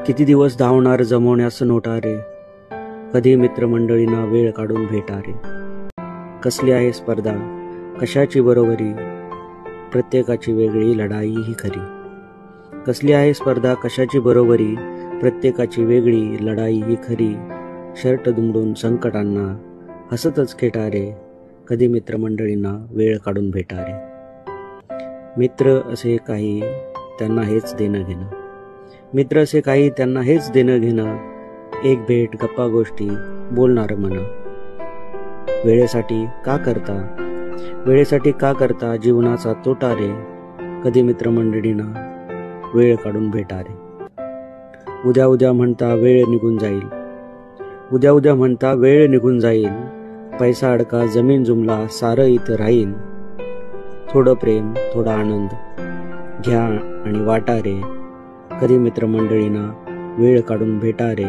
किती दिवस धावणार जमवण्यास नोटा रे, कधी मित्रमंडळींना वेळ काढून भेटा रे. कसली आहे स्पर्धा, कशाची बरोबरी, प्रत्येकाची वेगळी लढाई ही खरी. कसली आहे स्पर्धा, कशाची बरोबरी, प्रत्येकाची वेगळी लढाई ही खरी. शर्ट दुमडून संकटांना हसतच खेटा रे, कधी मित्रमंडळींना वेळ काढून भेटा रे. मित्र असे काही त्यांना हेच देणं घेणं, मित्र असे काही त्यांना हेच देणं घेणं, एक भेट गप्पा गोष्टी बोलणार मन. वेळेसाठी का करता जीवनाचा तोटा रे, कधी मित्रमंडळींना वेळ काढून भेटा रे. उद्या म्हणता वेळ निघून जाईल, उद्या म्हणता वेळ निघून जाईल, पैसा अडका जमीन जुमला सारं इथं राहील. थोडं प्रेम थोडा आनंद घ्या आणि वाटा रे, कधी मित्रमंडळींना वेळ काढून भेटा रे.